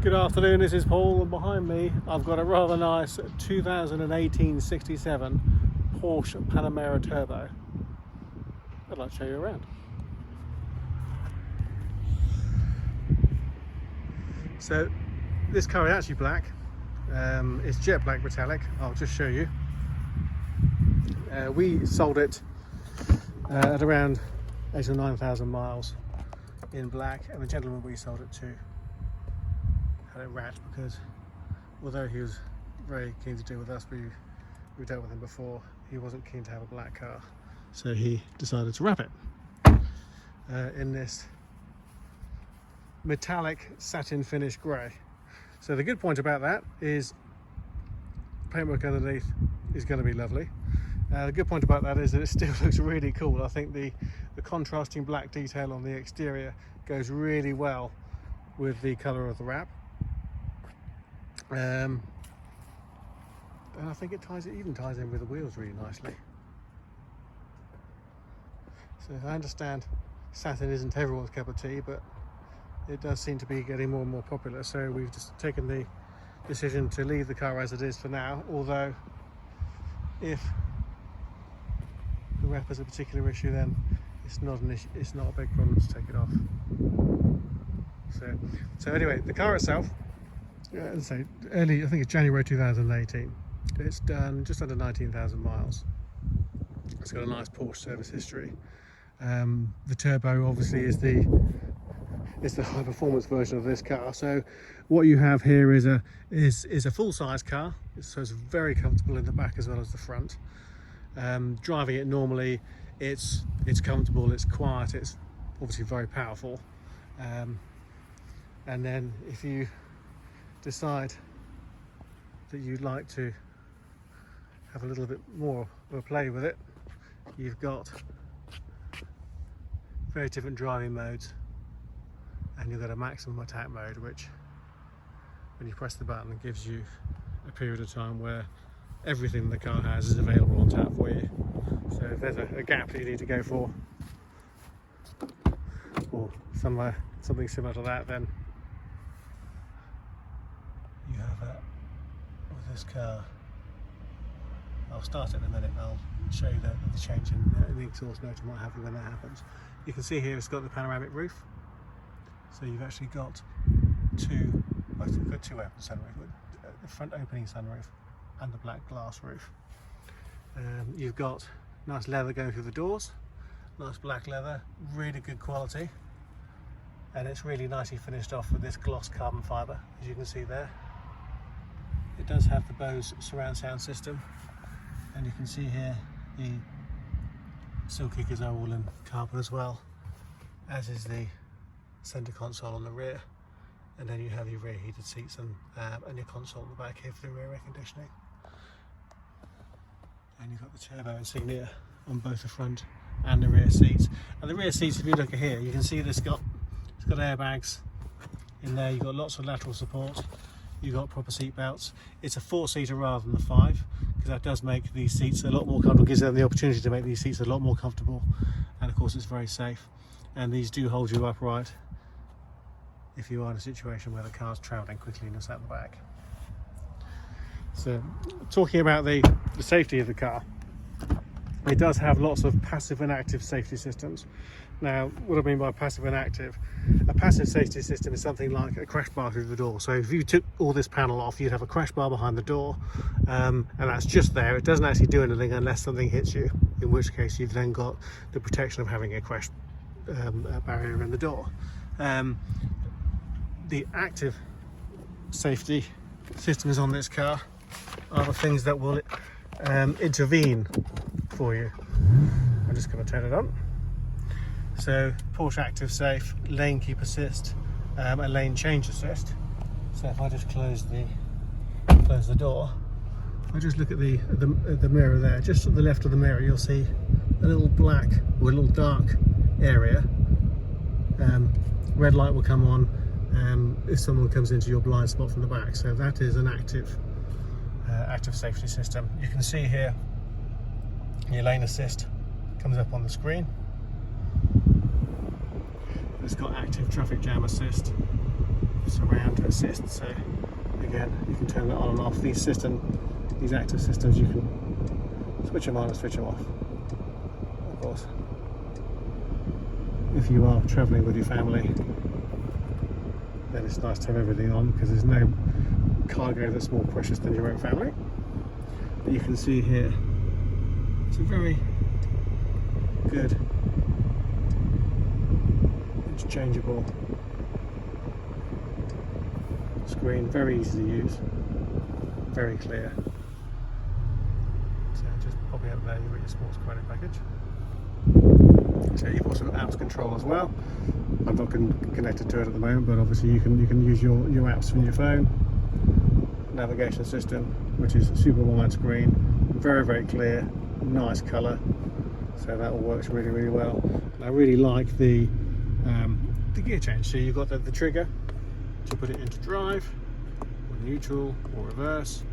Good afternoon, this is Paul, and behind me I've got a rather nice 2018 67 Porsche Panamera Turbo. I'd like to show you around. So this car is actually black, it's jet black metallic. I'll just show you. We sold it at around 8,000 or 9,000 miles in black, and the gentleman we sold it to had it wrapped because although he was very keen to deal with us, we dealt with him before, he wasn't keen to have a black car, so he decided to wrap it in this metallic satin finish grey. So the good point about that is paintwork underneath is going to be lovely. The good point about that is that it still looks really cool. I think the contrasting black detail on the exterior goes really well with the colour of the wrap. And I think it even ties in with the wheels really nicely. So I understand satin isn't everyone's cup of tea, but it does seem to be getting more and more popular, so we've just taken the decision to leave the car as it is for now, although if the wrap is a particular issue, then it's not an issue, it's not a big problem to take it off. So anyway, the car itself, as I say, I think it's January 2018. It's done just under 19,000 miles. It's got a nice Porsche service history. The turbo obviously is the high performance version of this car. So what you have here is a full-size car, so it's very comfortable in the back as well as the front. Driving it normally, it's comfortable, it's quiet, it's obviously very powerful. And then if you decide that you'd like to have a little bit more of a play with it, you've got very different driving modes, and you've got a maximum attack mode, which when you press the button gives you a period of time where everything the car has is available on tap for you. So if there's a gap that you need to go for, or something similar to that, then you have that with this car. I'll start it in a minute and I'll show you the change in the exhaust note and what have you when that happens. You can see here it's got the panoramic roof, so you've actually got two open sunroof, the front opening sunroof and the black glass roof. You've got nice leather going through the doors, nice black leather, really good quality, and it's really nicely finished off with this gloss carbon fibre, as you can see there. It does have the Bose surround sound system, and you can see here the silky gazelle woolen carpet as well, as is the centre console on the rear, and then you have your rear heated seats and your console at the back here for the rear air conditioning. And you've got the turbo insignia on both the front and the rear seats. And the rear seats, if you look at here, you can see it's got airbags in there. You've got lots of lateral support. You've got proper seat belts. It's a 4-seater rather than the 5, because that does make these seats a lot more comfortable, gives them the opportunity to make these seats a lot more comfortable, and of course it's very safe. And these do hold you upright if you are in a situation where the car's travelling quickly and you're sat in the back. So talking about the safety of the car, it does have lots of passive and active safety systems. Now, what I mean by passive and active, a passive safety system is something like a crash bar through the door. So if you took all this panel off, you'd have a crash bar behind the door, and that's just there. It doesn't actually do anything unless something hits you, in which case you've then got the protection of having a crash barrier in the door. The active safety systems on this car are the things that will intervene for you. I'm just going to turn it on. So Porsche Active Safe, Lane Keep Assist, and Lane Change Assist. So if I just close the door, I just look at the mirror there. Just to the left of the mirror, you'll see a little black or a little dark area. Red light will come on if someone comes into your blind spot from the back. So that is an active safety system. You can see here your lane assist comes up on the screen. It's got active traffic jam assist, surround assist. So again, you can turn that on and off. These active systems, you can switch them on and switch them off. Of course, if you are travelling with your family, then it's nice to have everything on, because there's no cargo that's more precious than your own family. But you can see here, it's a very good interchangeable screen, very easy to use, very clear. So just pop it up there, you've got your sports credit package. So you've also got apps control as well. I'm not connected to it at the moment, but obviously you can use your apps from your phone. Navigation system, which is a super wide screen, very, very clear, nice colour. So that all works really, really well. And I really like the gear change. So you've got the trigger to put it into drive, or neutral, or reverse,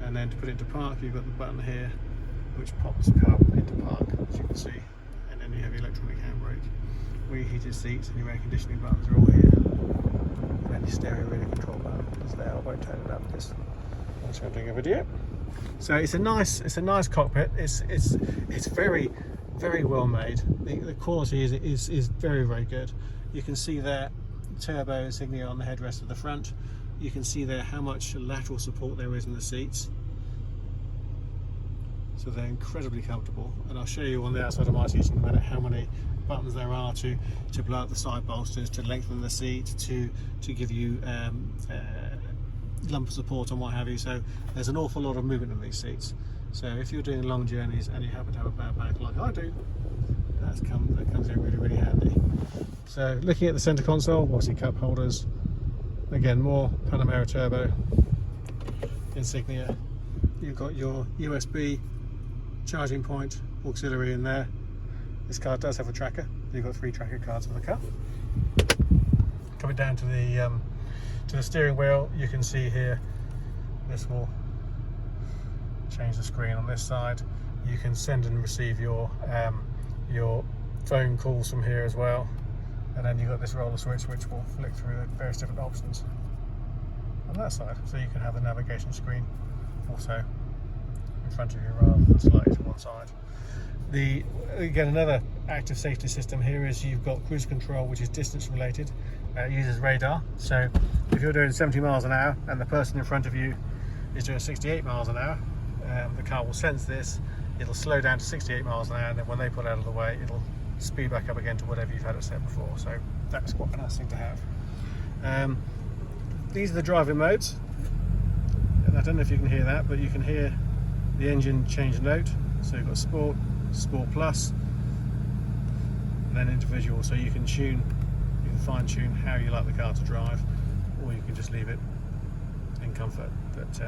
and then to put it into park, you've got the button here which pops the car into park, as you can see. And then you have your electronic handbrake, where your heated seats and your air conditioning buttons are all here. And then your steering wheel control button is there. I won't turn it up because I'm doing a video. So it's a nice cockpit. It's very, very well made. The quality is very, very good. You can see there turbo insignia on the headrest of the front. You can see there how much lateral support there is in the seats. So they're incredibly comfortable, and I'll show you on the outside of my seats in a minute how many buttons there are to blow up the side bolsters, to lengthen the seat, to give you lumbar support and what have you. So there's an awful lot of movement in these seats. So if you're doing long journeys and you happen to have a bad back like I do, that comes in really, really handy. So looking at the center console, obviously cup holders, again more Panamera Turbo insignia. You've got your USB charging point auxiliary in there. This car does have a tracker. You've got 3 tracker cards for the car. Coming down to the steering wheel, you can see here, this will change the screen on this side. You can send and receive your phone calls from here as well. And then you've got this roller switch which will flick through the various different options on that side. So you can have the navigation screen also in front of you rather than slightly to one side. Again, another active safety system here is you've got cruise control, which is distance related. It uses radar. So if you're doing 70 miles an hour and the person in front of you is doing 68 miles an hour, the car will sense this, it'll slow down to 68 miles an hour, and then when they pull out of the way, it'll speed back up again to whatever you've had it set before. So that's quite a nice thing to have. These are the driving modes, and I don't know if you can hear that, but you can hear the engine change note. So you've got Sport, Sport Plus, and then individual. So you can fine tune how you like the car to drive, or you can just leave it in comfort. But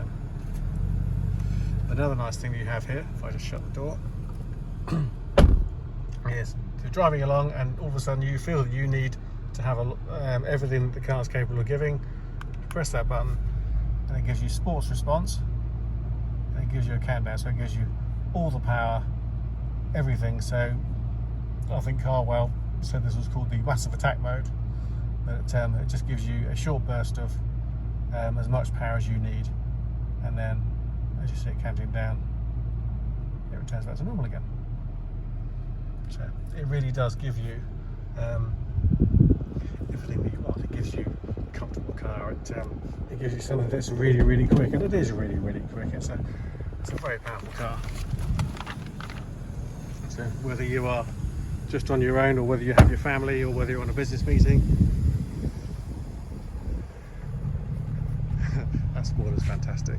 another nice thing that you have here, if I just shut the door, is you're driving along and all of a sudden you feel that you need to have everything that the car is capable of giving. You press that button and it gives you sports response, and it gives you a countdown, so it gives you all the power, everything. So I think Carwell said this was called the massive attack mode, but it just gives you a short burst of as much power as you need, and then as you see it counting down, it returns back to normal again. So it really does give you everything that you want. It gives you a comfortable car. It gives you something that's really, really quick, and it is really, really quick. It's a very powerful car. So whether you are just on your own, or whether you have your family, or whether you're on a business meeting, that spoiler's fantastic.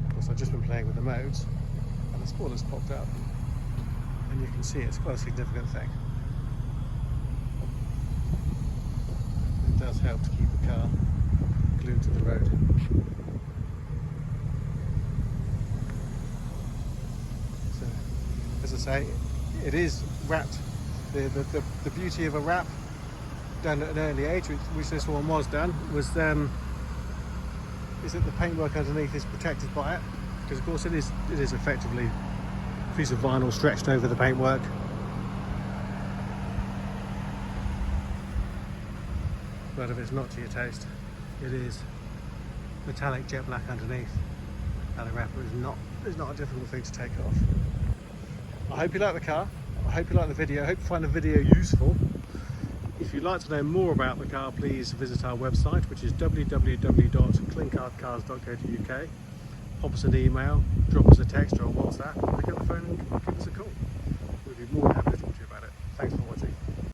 Of course, I've just been playing with the modes, and the spoiler's popped up, and you can see it's quite a significant thing. It does help to keep the car glued to the road. So, as I say, it is wrapped. The beauty of a wrap done at an early age, which this one was done, was is that the paintwork underneath is protected by it, because of course it is effectively a piece of vinyl stretched over the paintwork. but if it's not to your taste, it is metallic jet black underneath, and the wrapper is not a difficult thing to take off. I hope you like the car. I hope you like the video. I hope you find the video useful. If you'd like to know more about the car, please visit our website, which is www.clinkardcars.co.uk. Pop us an email, drop us a text or a WhatsApp, pick up the phone and give us a call. We'd be more than happy to